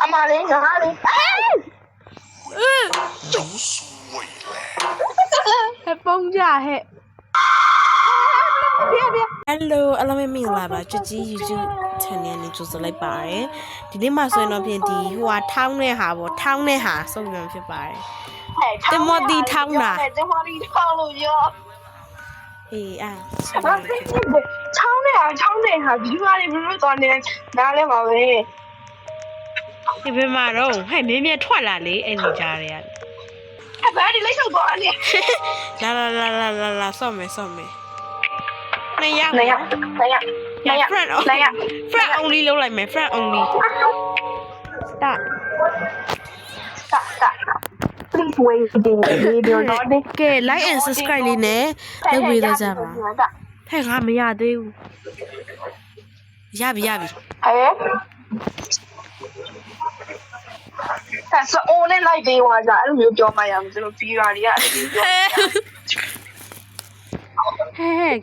妈嘞，干嘛嘞？有水嘞。还崩家嘿。Hello အားလုံးမင်္ဂလာပါကြွကြီး YouTube channel လေးကြိုဆိုလိုက်ပါတယ်ဒီနေ့မှဆိုရင်တော့ဖြင့်ဒီဟိုဟာထောင်းတဲ့ဟာပေါ့ထောင်းတဲ့ဟာစုံပြန်ဖြစ်ပါတယ်တင်မော်တီထောင်းတာတင်မော်တီထောင်းလို့ရောဟေးအာထောင်းတဲ့ဟာဒီမှာလေးဘယ်လိုသွားနေနားလဲပါပဲဒီဘက်မှာတော့ဟဲ့မင်းမြထွက်လာလေအဲ့ဒီကြားတွေကအဲ့ဘာဒီလိုက်ဆောက်သွားနေလာဆော့မယ်နေရ friend only လုပ်လိုက်မယ် friend only start please wait the video not ကဲ like and subscribe လေးနဲ့လုပ်ပေးတော့ကြပါဟဲ့ငါမရသေးဘူးရပြီဟဲ့ဆက်စအိုးနဲ့လိုက်သေးသွားကြအဲ့လိုမျိုးပြောမှရမှာကျွန်တော်ပြီးပါတွေကအဲ့လိုပြော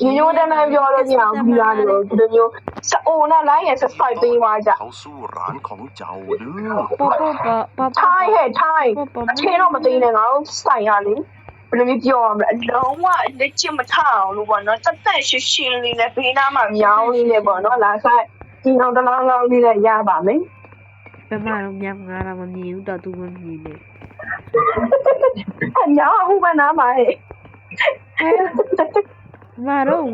ဒီလိုတည်းမှပြောလို့မရဘူးပြီးသားလို့ဒီလိုမျိုးစအိုးနဲ့လိုက်ရ subscribe ပေးသွားကြเขาสู้ร้านของเจ้าเด้อထိုင်းအချင်းတော့မသိနေငါတို့စိုက်ရလေဘယ်လိုမျိုးပြောရမလဲလုံးဝလက်ချင်မထအောင်လို့ပေါ့နော်တက်ရှင်းလေးနဲ့ဘေးနားမှာမြောင်းလေးနဲ့ပေါ့နော်လာဆိုင်ဒီအောင်တလောင်းလေးနဲ့ရပါမယ်ဘယ်မှာတော့ညငါတော့မမြင်ဘူးတော့သူမမြင်နဲ့ညောင်းအခုမှနားမှာဟဲ့ငါတော့မ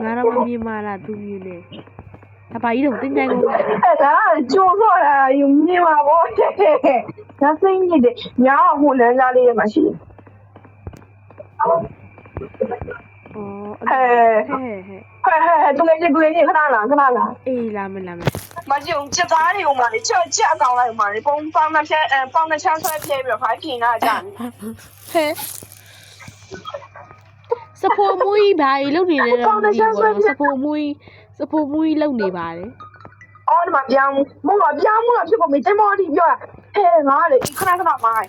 မြင်မှာလားသူမြင်နေအပါကြီးတော့တင်းတိုင်းကိုအဲ့ဒါကျိုးတော့တာယူမြင်ပါဗောဒါစိတ်ညစ်တယ်ညောင်းအခုလမ်းကြားလေးမှာရှိတယ်သူငယ်ချင်းခဏလာအေးလာမယ်မကြုံချက်သားတွေဟိုမှာလေချက်အကောင်လိုက်ဟိုမှာလေပုံပေါင်းနှစ်ချမ်းဆွဲပြဲပြီးတော့ဖိုင်กินတာကြာဟဲ့စပိုမူကြီးဘာကြီးလုပ်နေလဲတော့စပိုမူကြီးလုပ်နေပါတယ်အော်ဒီမှာပြောင်းမှုတော့ဖြစ်ကုန်ပြီတင်မော်ဒီပြောဟဲ့ငါလေခဏမိုင်း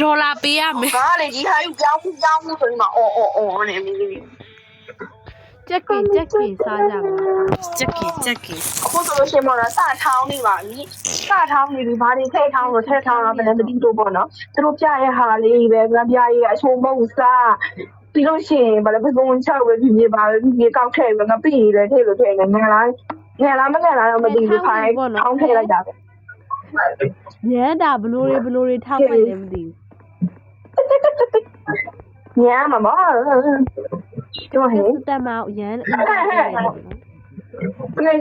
ဒေါ်လာပေးရမယ်ငါလေဒီဟာယူပြောင်းမှုဆိုရင်အော်နေပြီကြက်ကင်စားကြပါကြက်ကင်အခုဆိုလို့ရှိရင်တော့စထောင်းနေပါပြီဘာတွေထည့်ထောင်းတော့ဘယ်နဲ့မသိတော့ပေါ့နော်သူတို့ပြရဲ့ဟာလေးပဲငါပြရဲ့အချိုးမဟုတ်စားပြီးလို့ရှိရင်ဘာလဲပစုံချောက်ပဲဖြစ်ပါပဲဒီကောက်ထည့်ပဲငါပြီးတယ်ထည့်လို့ထည့်နေငါလားမငါလားတော့မသိဘူးဖိုင်ထောင်းထည့်လိုက်တာပဲညံတာဘလို့တွေထောက်လိုက်လည်းမသိဘူးညံမှာမကျမဟဲ့တက်မအောင်ရန်နေ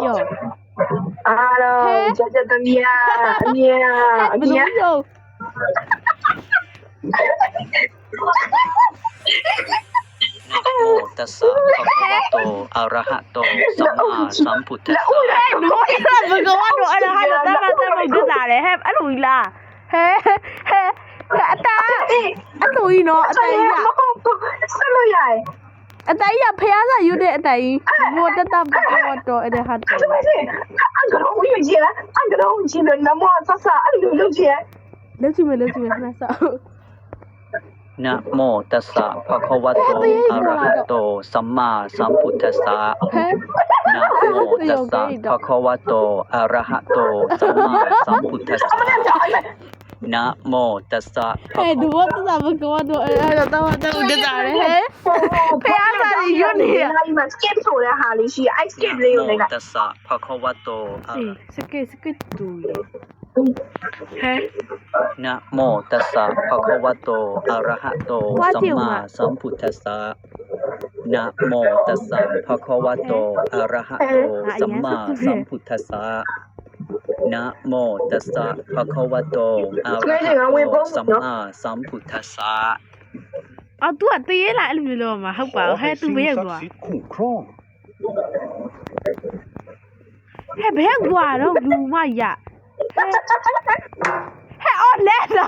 ယောအားလုံးကြတမီယာအမြဲตัสสะภะคะวะโตอะระหะโตสัมมาสัมพุทธัสสะဘယ်ကတော့အရဟတ်တမဂတာလေဟဲ့အဲ့လိုလားဟဲအတာအဲ့လိုကြီးနော်အတိုင်ရဆက်လို့ရတယ်အတိုင်ရဖျားစာယူတဲ့အတိုင်ဘောတတဘောတော့အဲ့ဒါဟာတော့အန်ကလုံးကြီးလည်းနမောဆဆအဲ့လိုလုပ်ချင်ခဏစောนะโมตัสสะภะคะวะโตอะระหะโตสัมมาสัมพุทธัสสะนะโมตัสสะภะคะวะโตอะระหะโตสัมมาสัมพุทธัสสะนะโมตัสสะภะคะวะโตอะระหะโตสัมมาสัมพุทธัสสะတော့ကြတာလေဖျားစာယူနေရဒီမှာ skip ဆိုတဲ့ဟာလေးရှိရ I skip လေးကိုနေတာตัสสะภะคะวะโตskip တူนะโมตัสสะภะคะวะโตอะระหะโตสัมมาสัมพุทธัสสะนะโมตัสสะภะคะวะโตอะระหะโตสัมมาสัมพุทธัสสะนะโมตัสสะภะคะวะโตอะระหะโตสัมมาสัมพุทธัสสะအော် तू อ่ะတေးလာအဲ့လိုမျိုးလို့မှာဟုတ်ပါဘူးဟဲ့ तू ဘယ်ရောက်သွားဟဲ့ဘယ်ရောက်သွားတော့လူမရဟဲ့အော်လဲတော့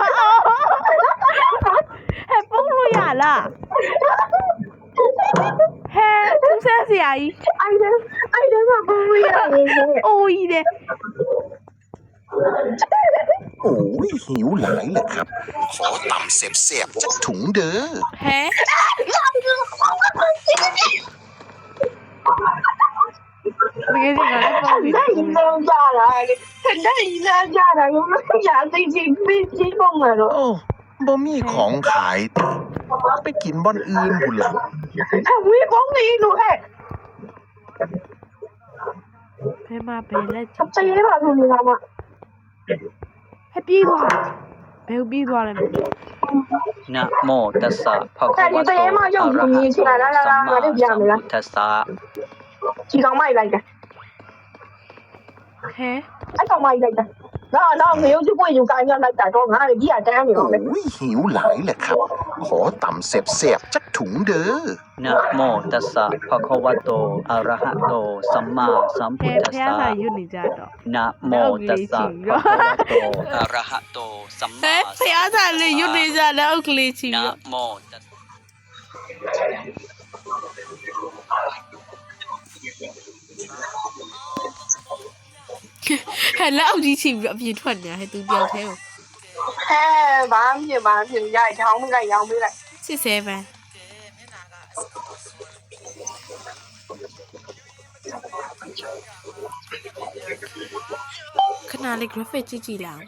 ဟဲ့ပုံလို့ရလားဟဲ့သူဆက်စရာကြီးအိုင်ဒါကပုံလို့ရတယ်အိုးကြီးတယ်โอ้ยหิวหลายแหละครับขอต่ำเสียบๆจักถุงเด้อဟဲ တကယ်ကြီးငါလည်းပေါ့ပြီ 那一张家来的，那一张家来，我们家最近被激疯了都。 โอ้บ่มีของขายติไปกินบ่อนอื่นพุ่นล่ะ 还微风的一路嘿， ဖဲမဘယ်လက် 他这一把都你知道吗？ ဟဲ့ပြေးသွားဘယ်ပြေးသွားလဲမသိ นะโมตัสสะภะคะวะโตอะระหะโตสัมมาสัมพุทธัสสะ 几张买来的？ ဟဲ ไอ้张买来的。那没有就不会就干样来打装，俺的比俺干的 โอ้ 了。 ยหิวหลายแหละครับ ขอต่ำแสบๆจักถุงเด้อ นะโมตัสสะภะคะวะโตอะระหะโตสัมมาสัมพุ ဟဲ ทธัส ဖះ สะ လာရွတ်နေကြတော့ นะโมตัสสะภะคะวะโตอะระหะโตสัม ဟဲ มา ဖះသာလေရွတ်နေကြတယ်အုတ်ကလေးချီ นะ ရော โมตัสสะ ဟဲ့လက်အုပ်ကြီးချီပြီးအပြင်ထွက်နေတာဟဲ့သူပြောက်သေးကို 嘿，完全，家里长没来，养没来。 စစ်ဆဲပန်းခဏလေး graphic ကြည့်လာအောင်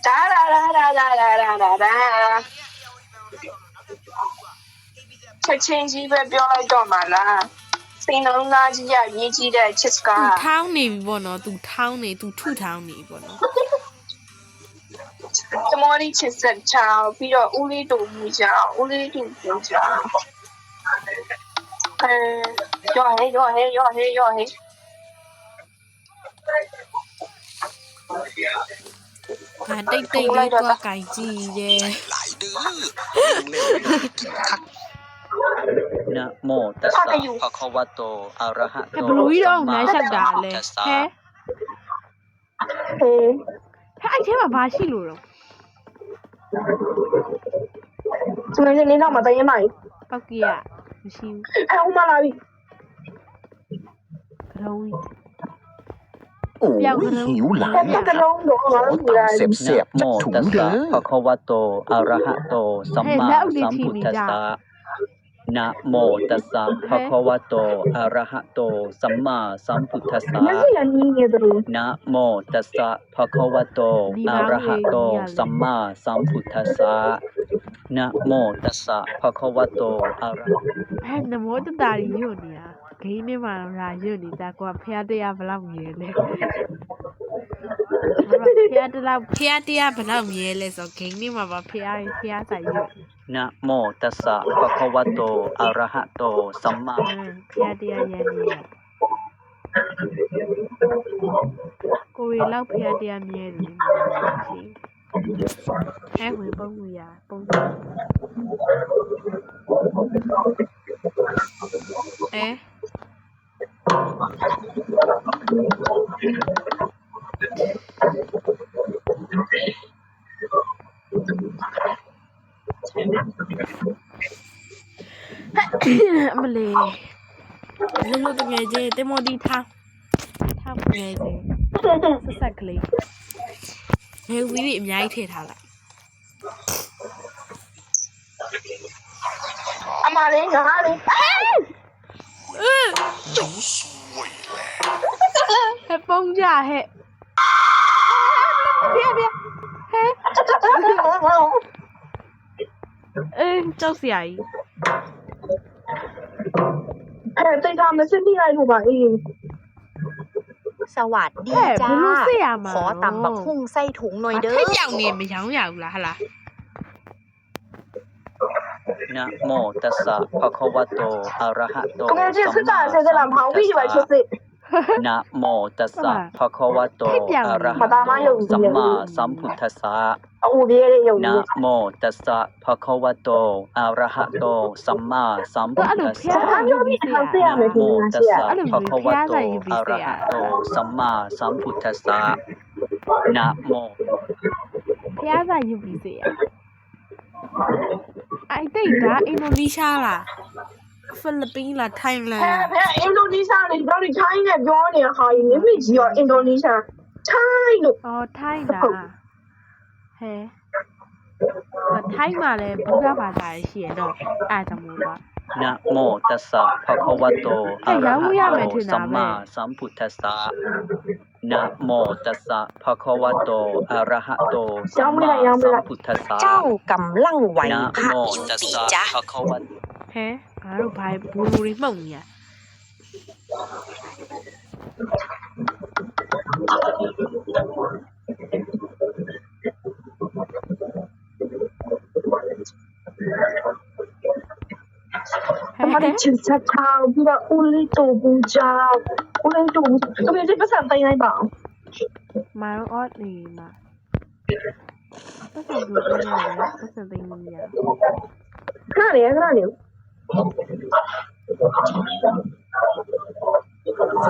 哒啦啦啦啦啦啦啦啦。ချက်ချင်းကြီးပဲပြောလိုက်တော့မှလားစိန်လုံးသားကြီးရရေးကြီးတဲ့ချစ်က သူထောင်းနေပြီပေါ့နော်သူထောင်းနေသူထုထောင်းနေပြီပေါ့နော် သမော်ဒီချစ်စက်ချောင်းပြီးတော့ဦးလေးတူမူချောင်းဦးလေးတူပူချောင်းရောဟဲ့ ငါတိတ်လေးတော့ကြိုင်ကြည့်တယ် หลายเด้อเล่นๆกินคัก นะโมตัสสะภะคะวะโตอะระหะ ဟဲ့ โต ဘလူကြီး สั တော့ ม ငါ มา ရှ สั က် ม တာ พุท လဲ ธัสสะ ဟဲ့ ဟေး ဟဲ့အဲ့ထဲမှာဘာရှိလို့တော့ ဒီမင်းနေတော့မတရင်မိုင်း ပောက်ကြီးရမရှိဘူး ဟဲ့ဦးမလာပြီ ကရုံးကြီး โอ้ยหิวหลาย ဟဲ့ แหละ က ครับ လုံးတော့ငါ ขอ တို့ကူလာ ต่ำแส นะ บๆ โม จักถุง ตัส เด้ สะ อ ภะคะวะโตอะระหะโตสัมมาสัมพุทธัสสะนะโมตัสสะภะคะวะโตอะระหะโตสัมมาสัมพุทธัสสะ မျက်စိကနီးနေတယ်လို့ นะโมตัสสะภะคะวะโตอะระหะโตสัมมาสัมพุทธัสสะนะโมตัสสะภะคะวะโตอะระหะ ဟဲ့နမောတတာရီညွတ်နေတာဂိမ်းထဲမှာလာညွတ်နေတာကွာဖះတရားဘလောက်မြဲလဲဖះတရားဘလောက်မြဲလဲဆိုဂိမ်းထဲမှာပါဖះဆိုင်ညွတ် นะโมตัสสะภะคะวะโตอะระหะโตสัมมา ဖះတရားရန်နေရကိုရီလောက်ဖះတရားမြဲတယ်ရှိအဲဝင်ပုံးရပုံးအဲ အမလေးလုံးလုံးတကယ်ကြီးတင်မော်ဒီထားငယ်ကြီးဆက်ဆက်ကလေးငယ်ဝီးလေးအများကြီးထည့်ထားလိုက် အမလေးငါလေး ဟဲ့ပုံကြဟဲ့ပြဟဲ့အေးကြောက်စရာကြီး ဟဲ့တိတ်တာမစစ်ပြလိုက်လို့ပါအေး สวัสดี ဟဲ့ จ้า ဘလို့စစ်ရမှာ ขอตำบักหุ่งใส่ถุงหน่อยเด้ ထ อ က်ပြောင်နေမရောင်းရဘူးလားဟလား นะโมตัสสะภะคะวะโตอะระหะโต ကမကြီးစစ်တာစစ်တာမောင်ပြီးပါချစ်စစ် นะโมตัสสะภะคะวะโตอะระหะโตสัมมาสัมพุทธัสสะ အူပြေးလေးယုံ นะ ကြီး โมตัสสะภะคะวะโตอะระหะโตสัมมาสัมพุทธัสสะ ဘာပြောပြီးထောက်ပြရမယ် โม ဒီမှာ ตั ရှိ ส ရ สะภะคะวะโตอะระหะโตสัมมาสัมพุทธัสสะนะโม ဖះဆိုင်ယူပြီးစေရအဲ့တိတ်ဒါအင်ဒိုနီးရှားလားဖိလစ်ပင်းလားထိုင်းလန် ဟဲ့ဟဲ့အင်ဒိုနီးရှားနေတော့ဒီထိုင်းနဲ့ပြောနေတာဟာကြီးမိမိကြီးရောအင်ဒိုနီးရှားထိုင်းလို့ အော်ထိုင်းတာ ဟဲထိုင်းမှာလည်းဘုရားဘာသာရှိရတော့အားကြောင့်မို့ပါ นะโมตัสสะภะคะวะโตอะระหะโตสัมมาสัมพุทธัสสะนะโมตัสสะภะคะวะโตอะระหะโตสัมมาสัมพุทธัสสะ เจ้ากำลังไหว นะ พระ โม อิน ตัส ทรี สะ จ้ะ ภะคะวะ ဟဲငါတို့ဘာဘူလူတွေမှုန်နေရ အမလေးချစ်ချက်ထားပြီးတော့ဦးလေးတူဘူးကြောင့်ဦးလေးတူဘူးတကယ်ကြီးပတ်စံတိုင်းလိုက်ပါအောင် မာရောအော်နေမှာပတ်စံဘူးနေရတယ်ပတ်စံသိနေရ ခဏလေး เจ้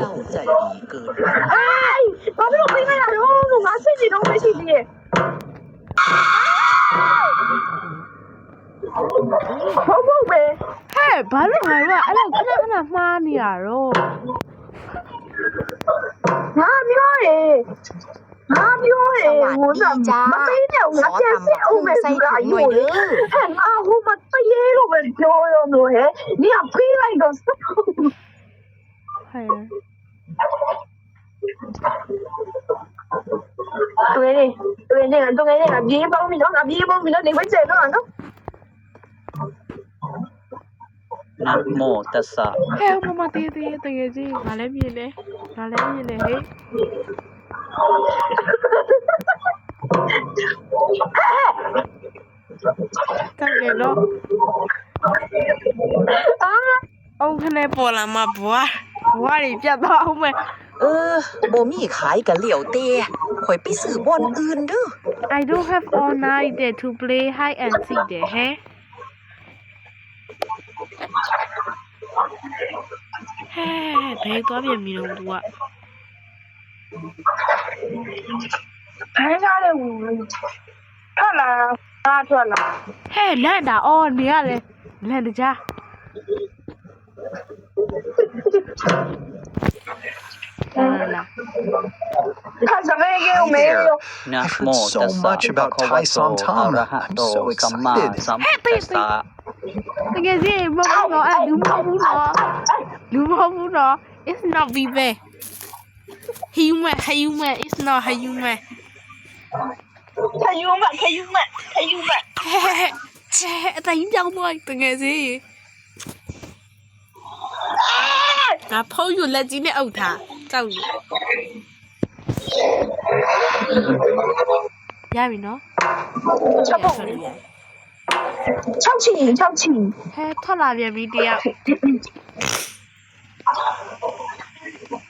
าใจดีเกินไป အေးဘာလို့ဖိနေရတော့ငါစိတ်ကြီးတော့မရှိသေးရဲ့ဟုတ်ပဲ ဟဲဘာလို့ငါတို့ကအဲ့လိုခဏခဏမှားနေရတော့ ငါပြောတယ်ဟိုကမသိနေဘူးငါပြန်စစ်အောင်မယ်ဆိုတာအယူလေဟဲ့ငါဟိုမတရေလို့ပဲပြောရလို့ဟဲ့နေကဖိလိုက်တော့ ဟဲ 对嘞，ပြေးပေါင်းပြီနော်ငါပြေးပေါင်းပြီနော်နေဝဲကျဲတော့နော် นะโมตัสสะ ဟဲမမတေးတေးတကယ်ကြီးငါလည်းမြင်တယ်ဟေးကဲကေတော့ အာ အောင်ခနဲ့ပေါ်လာမှာဘွားတွေပြတ်တော့အောင်မယ် บ่มีขายกันเหลียวเตะข่อยไปซื้อบ่อนอื่นเด้อ I don't have all night there to play hide and seek there ဟဲဘယ်သွားပြန်ပြီတော့သူက ဘယ်ကြလဲဝင်ထွက်လာငါထွက်လာ ဟဲလန့်တာအော်နေရလဲလန့်တကြားလာ ခါစမဲကေမေယော นะ I've โม heard ตัส so สะ much ภะ about คะวะ Thai โต Som อะ Tam. ระหะ I'm โต so สัมมา excited. สัมพุทธัสสะ တကယ်ကြီးမဟုတ်တော့အဲ့လူမဟုတ်ဘူးနော်လူမဟုတ်ဘူးနော် it's not vive human it's not human ခယူမ ဟဲအတိုင်းကြောင်းသွားတကယ်ကြီးငါဖုံးယူလက်ကြီးနဲ့အုပ်ထားကြောက်ရပြီနော် ချက်ဖို့6ချီ ဟဲထွက်လာပြန်ပြီတရား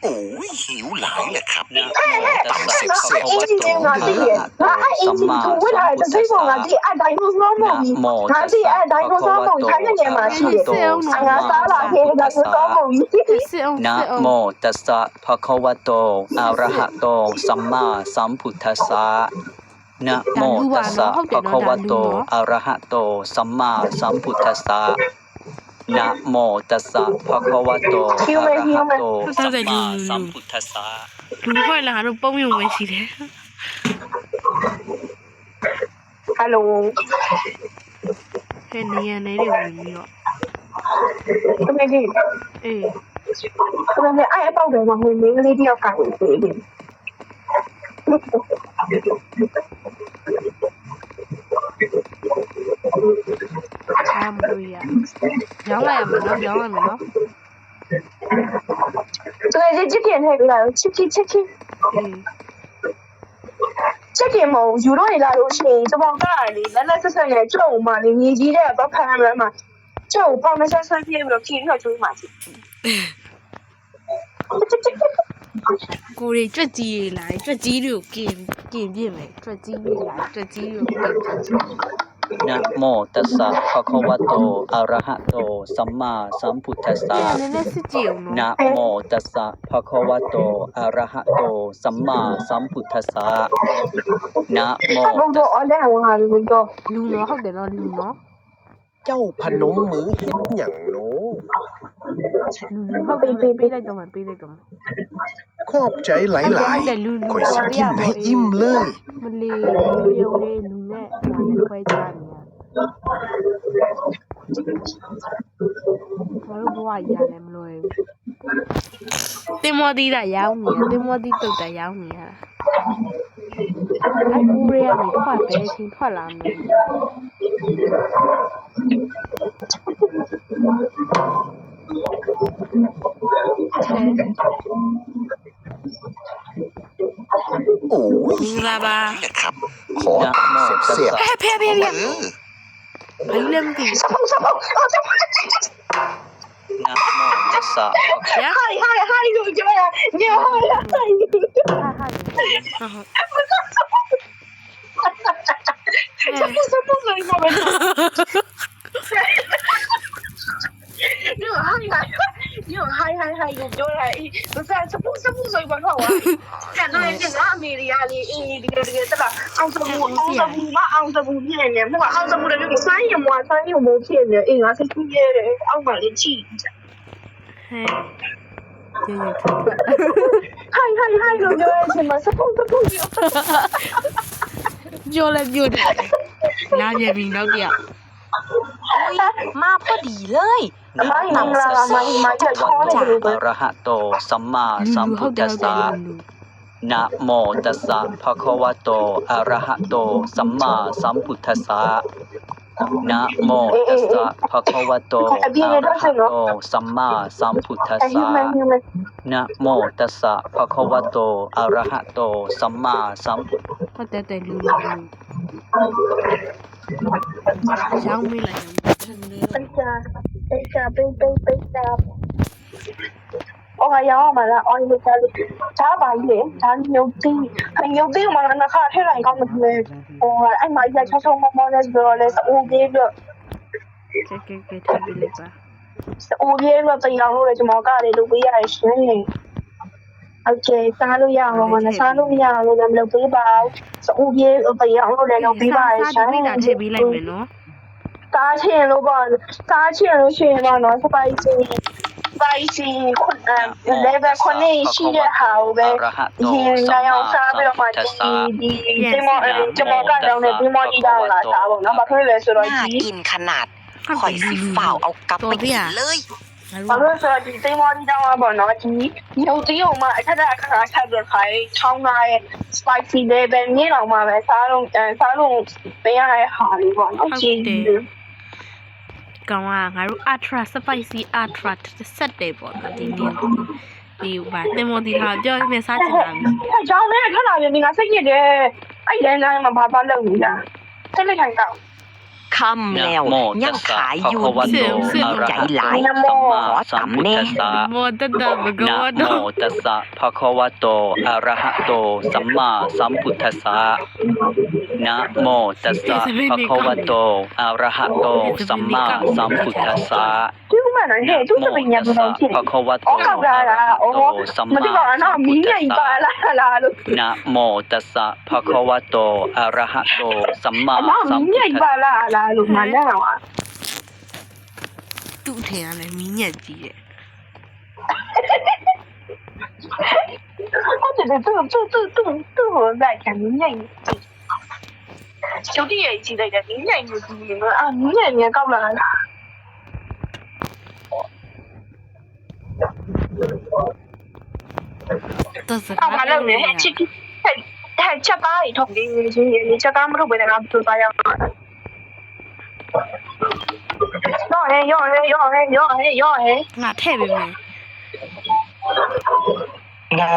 โอ้ยหิวหลายเลยครับ นะโมตัสสะภะคะ အ วะ င်း โต ကြီးငါ อะ သိ ระ ရဲ့ หะโต ငါအဲ့အ สั င်း ม ကြီး มา ကိုဝတ် สัม လာ พุท တဲ့ ธั စိ ส တ်ပေါ်ငါ สะ သိအတိုင်းကိုစောမုံကြီးငါသိအတိုင်းကိုစောမုံထိုင်းနေမှာရှိတယ်ငါစားလာခဲ့တာကိုစောမုံကြီး စစ်အောင် นะ စစ်အောင် โมตัสสะภะคะวะโตอะระหะโตสัมมาสัมพุทธัสสะนะโมตัสสะภะคะวะโตอะระหะโตสัมมาสัมพุทธัสสะนะโมตัสสะภะคะวะโตอะระหะโตสัมมาสัมพุทธัสสะ လူခွက်လာတော့ပုံရုံပဲရှိတယ် ဟယ်လို ဟဲနေရနေတွေဝင်ပြီးတော့ တမန်ကြီး အေး တမန်ကြီးအဲ့အပေါက်တယ်မှာဟိုမင်းကလေးတယောက်ကဝင်သေးတယ် အားမလို့ရရောင်းလိုက်ရမယ်နော်ရောင်းလိုက်မယ်နော် တကယ်ကြီးချစ်ခင်ထည့်ပေးလိုက်ချစ်ခင် အေး ချစ်ခင်မဟုတ်ယူတော့ရလာလို့ရှိရင်စပေါင်ကလေလက်လက်ဆက်ဆက်နဲ့ကျုပ်မှလေညီကြီးတဲ့ဘဖမ်းရမှာကျုပ်ပေါင်နဲ့ဆက်ဆက်ပြေးပြီးတော့ခင်းပြီးတော့ကျွေးမှာစီ ကိုရီကြွက်ကြီးတွေလာကြွက်ကြီးတွေကိုกินပြစ်မယ်ကြွက်ကြီးတွေလာကြွက်ကြီးတွေကိုกิน นะโมตัสสะภะคะวะโตอะระหะโตสัมมาสัมพุทธัสสะ နည်းနည်းစစ်ကြည့်အောင်နော် นะโมตัสสะภะคะวะโตอะระหะโตสัมมาสัมพุทธัสสะนะโม ဘုံတော့အလဲဝင်လာပြီတော့ လူနော်ဟုတ်တယ်နော်လူနော် เจ้าพนมมือเห็นอย่างโน้ ဟုတ်ပြီပေးလိုက်တော့မယ်ပေးလိုက်တော့မယ် ขอบใจหลายๆข่อยสิกินให้อิ่มเลย မလီပြုံးလေးလူနဲ့ဟာနဲ့ခွဲကြနေရဘာလို့ဘဝရလဲမလွယ်ဘူးတင်မော်တီးတာရောင်းနေတင်မော်တီးတုတ်တာရောင်းနေရတာအဲ့ဦးရဲကနေထွက်ပဲချင်းထွက်လာမယ် โอ้ย မင်္ဂလာပါ นี่ครับ ขอเสียบ ဖေဖေ ๆ ဘာ เออ လဲမသိ စပုတ်စပုတ် นะโมตัสสะ ရ ဟိုင်လို့ပြောရညဟိုင် ဟာဟာ စပုတ်လို့ပြောမယ်ညဟိုင်ကိုပြောရအေးစပုတ်ဆိုဘာခေါ်ဝါအဲ့တော့ဒီကအမေရိကလေးအေးဒီတကယ်တလားအောင်စမှုမအောင်စမှုဖြစ်နေတယ်မဟုတ်အောင်စမှုလည်းဆိုင်းရမွာဆိုင်းရမို့ဖြစ်နေအေးငါစိတ်ကြီးရတယ်အောက်မှာလေးချိ ဟဲ့ကျေးဇူးထွက် ဟိုင်လို့ပြောရချင်မှာစပုတ်ပြော ပြောလဲပြောတယ်လာပြန်ပြီနောက်တစ်ယောက် มาพอดีเลย အမိုင်းမင်္ဂလာပါမိုင်းချက်ခေါ်နေတယ် อะระหะโตสัมมาสัมพุทธัสสะนะโมตัสสะภะคะวะโตอะระหะโตสัมมาสัมพุทธัสสะนะโมตัสสะภะคะวะโตอะระหะโตสัมมาสัมพุทธัส အယူ สะ မန် นะโมตัสสะภะคะวะโตอะระหะโตสัมมาสัมพุท ဟုတ်တယ်လူရှောင်းမိလိုက်တယ် ပိတ်စာအော်ရောမလားအော်ဒီစားလို့ဒါပါလေဒါညုတ်တိမှာနခါထဲလိုက်ကောင်းတယ်ဟိုအဲ့မှာရချောချောမောမောနဲ့ပြောလဲအိုးကြီးလို့ ကဲထားပြလိုက်ပါ အိုးကြီးလို့တရားလို့လည်းကျွန်တော်ကလည်းလုပ်ပေးရရှင်โอเคစားလို့ရအောင်မနစားလို့မရအောင်လည်းလုပ်ပေးပါအိုးကြီးတရားလို့လည်းလုပ်ပေးပါရှင် စားပြီးတာထည့်ပေးလိုက်မယ်နော် စားချင်လို့ရှိရင်တော့ spicy ခုlevel ခုနှစ်ရှိတဲ့ဟာကိုပဲရင်နိုင်အောင်စားပြီးတော့မှဒီကျွန်တော်ကတော့လည်းဒီမော်ဒီတောင်းလာစားဖို့နော်ဘာဖြစ်လဲဆိုတော့ น่า ဒီ กินขนาดข่อยสิฝ่าวเอากลับไปกินเลย ဘာလို့ဆိုတော့ဒီမော်ဒီတောင်းပါတော့ဒီညိုတီးအောင်မှအခက်အခါဆက်ပြီးခိုင်းချောင်းလာရဲ့ spicy level မြင့်အောင်မှပဲစားလို့ပေးရတဲ့ဟာလေးပေါ့နော်ကြည့် ကောင်ကငါတို့ ultra spicy ultra ဆက်တယ်ပေါ့နော်ဒီနေ့ဒီဘာတင်မော်ဒီဟာပြောနေစားချင်တာ ။ကြောင်နဲ့ခဏလာပြန်ငါစိတ်ညစ်တယ်။အဲ့လမ်းတိုင်းမှာဘာလုပ်နေတာ။စိတ်လိုက်ထိုင်တော့ ค่ำแล้วยังขายอยู่ใจหลาย สัม ข มา อ สัมพุท ตำแน่ ธัสสะ မောတတဘဂ นะ ဝ โม တော ตัสสะภะคะวะโตอะระหะโตสัมมาสัมพุทธัสสะนะโมตัสสะภะคะวะโตอะระหะโตสัมมาสัมพุทธัสสะ ဒီမှန်တော့ဟဲ့သူစပင်းရတော့ဖြစ် ภะคะวะโต ။အော်ကောက်လာတာ။အော်မတိကတော့နော်မင်းကြီးပါလားလို့ นะโมตัสสะภะคะวะโตอะระหะโตสัมมา နော် สัม မ พุ င်း ท ကြီး ธั ပါ สสะ လားလို့မှန်တယ်တော့ သူ့ထင်ရတယ်မင်းညက်ကြီးတယ် ဟုတ်တယ်သူ့လိုက်ခံမင်းကြီးကျုပ်တည်းရဲ့ကြီးလိုက်တယ်မင်းကြီးကိုကြည့်နေအာမင်းကြီးကောက်လာတာ တော့စ အော်မလုပ်နဲ့ဟဲ့ချစ်ဟဲ့ချက်သားတွေထုတ်ပြီးဒီချက်သားမထုတ်ဘဲနဲ့ငါသူ့သားရောက်တော့ရောဟဲ့ ငါထည့်ပေးမယ် ငါ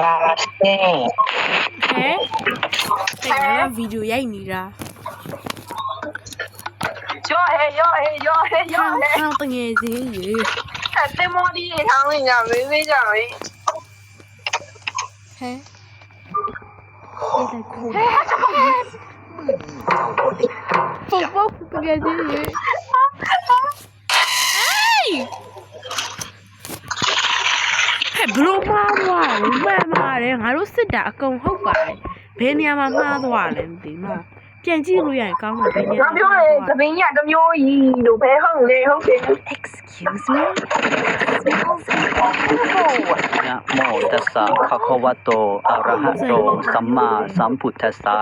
ဟဲ့ ဟဲ့အဲ့ဗီဒီယိုရိုက်နေတာ ရောဟဲ့ ဟောင်းတငယ်ချင်းရေ တင်မော်ဒီထောင်းနေကြမေးကြမေး ဟဲ့ပုတ်တငယ်ချင်းရေဟဲ့ဘလို့မှားသွားတယ်မှန်ပါတယ်ငါတို့စစ်တာအကုန်ဟုတ်ပါတယ်ဘယ်နေရာမှာမှားသွားလဲမသိဘူး ပြန်ကြည့်လို့ရရင်ကောင်းမှာပဲနေ ငါပြောတယ်သပင်းကြီးကတစ်မျိုးကြီးလို့ပဲဟုတ်လေဟုတ်တယ် Excuse me smells incredible นะโมตัสสะภะคะวะโตอะระหะโตสัมมาสัมพุทธัสสะ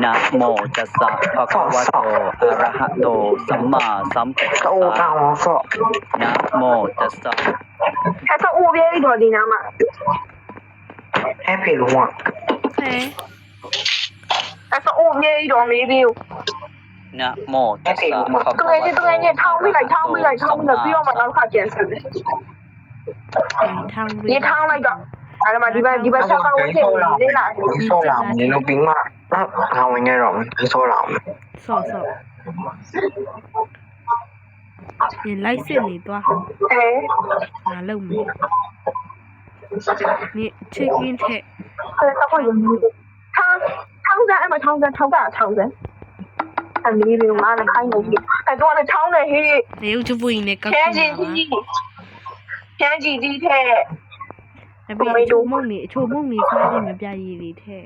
นะโมตัสสะภะคะวะโตอะระหะโตสัมมาสัมพุทธัสสะนะโมตัสสะ အဲ့တော့ဦးပြေးတော့ဒီနာမှာ Happy လုံးဝ ဟဲ အဲ့တော့ဦးပြေးတော့မေးပြီး นะโมตัสสะภะ တ คะ ကယ် วะ ကြီး โต ထောင်းပြီးလိုက်ပြီးတော့မှနောက်ခါကျန်စတယ် ထောင်း ဒီထောင်းလိုက်တော့အဲ့ဒါမှဒီဘက်ချက်ကောက်ဝင်နေလား ဆိုလာမင်းတို့ပြီးမှငါဝင်နေတော့ဆိုလာမ ဆော့ဒီလိုက်စစ်နေတော့ အဲ ငါလုံမယ်你 check in ထဲ အဲ့တော့ကိုထောင်းစမ်းအဲ့မှာထောင်းစမ်းအမီးလေးငါလည်းခိုင်းနေပြီအဲ့တော့လည်းထောင်းနေဟေး နေဦးချပွင့်နဲ့ကောက် ကျ ချ န်း င် ကြီး တာ ကျန်းကြီးဒီထဲ အမေချိုမုံနေအချိုမုံနေစားနေမပြရည်တွေထဲ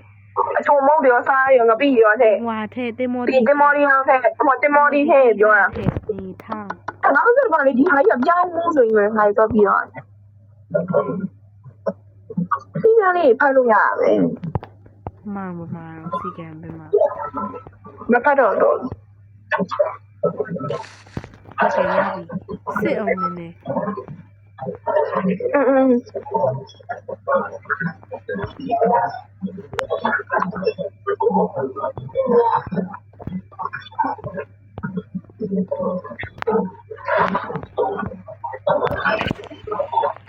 အချုံမုတ်တွေစားရငါပြီးရောထဲ ဟွာထဲတင်မော ဒီတင်မော်ဒီဟောထဲတင်မော်ဒီထဲပြောတာ ဒီထောင်း နောက်ဆိုတော့လေဒီဟာကြီးပြောင်းမှုဆိုရင်ခိုင်းတော့ပြီးတော့ဒီကနေ့ဖတ်လို့ရပါပဲ မာစီကံပဲမှာ မဖတ်တော့တော့ ဆက်ရပြီစစ်အောင်နေနေ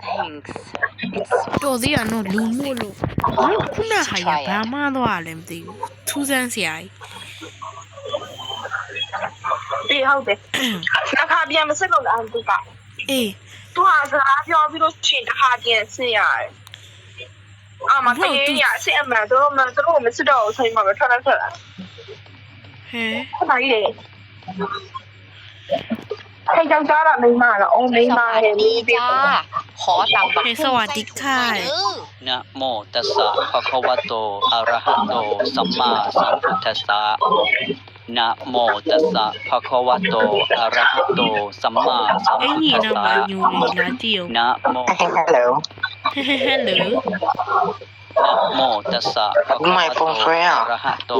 Thanks တော်သေးရနော်လူမို့လို့ဘာလို့ခုနဟာရဘာမှတော့လည်းမသိဘူးထူးဆန်းစရာကြီး ဒီဟုတ်တယ်တစ်ခါပြန်မစစ်လို့လားသူက အေး သူဟာစကားပြောပြီးလို့ချင်းတစ်ခါပြန်စစ်ရတယ်အာမတရေရစစ်အမှန်တို့မစစ်တော့ဆိုရင်မထွက်လာ ဟဲ့ ဟုတ်ပါရဲ့ให้จังจ้าละไม่มาละโอ้ไม่มาเห็นมีจ้า ขอตังค์บัก ဟဲ့สวัสดีค่ะ นะโมตัสสะภะคะวะโตอะระหะโตสัมมาสัมพุทธัสสะนะโมตัสสะภะคะวะโตอะระหะโตสัมมาสัม အဲ့ พุท ညီ ธัส တော့ สะ မညူနေလားကြည့်အောင် นะโม Hello ဟဲ့ဟဲ့လူ นะโมตัสสะภะคะวะโตอะระหะโต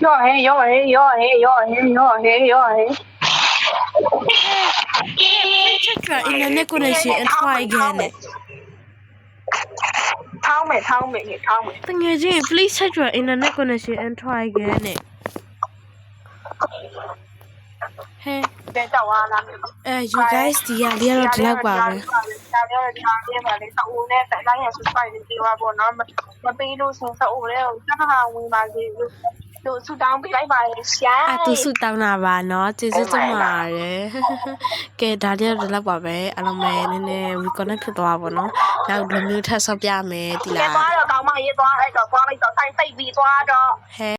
ย่อเฮ้ check your internet connection and try again ထောင်းမယ် တကယ်ချင်း please check your internet connection and try again နဲ့ဟဲ့ တဲ့တော့လာမယ် you guys ဒီရလေးတော့ဒီလောက်ပါပဲ ဒါပြောဒီဟာလေးပါလေစောဦးနဲ့တိုင်းရ subscribe တွေပါပေါ့နော်မပေးလို့ဆိုစောဦးလေးကိုတစ်ခါဝင်ပါစေလို့ဆူတောင်းပေးလိုက်ပါလေရှာ အတူစုတောင်းတာပါเนาะကျေးဇူးတင်ပါတယ်ကဲဒါလေးတော့ဒီလောက်ပါပဲအားလုံးပဲနည်းနည်း reconnect ဖြစ်သွားပါတော့နောက်လိုမျိုးထပ်ဆော့ပြမယ်ဒီ ရဲ လား သွားတော့ကောင်းမရေးသွားအဲ့တော့သွားလိုက်တော့ဆိုင်စိတ်ပြီးသွားတော့ ဟဲ့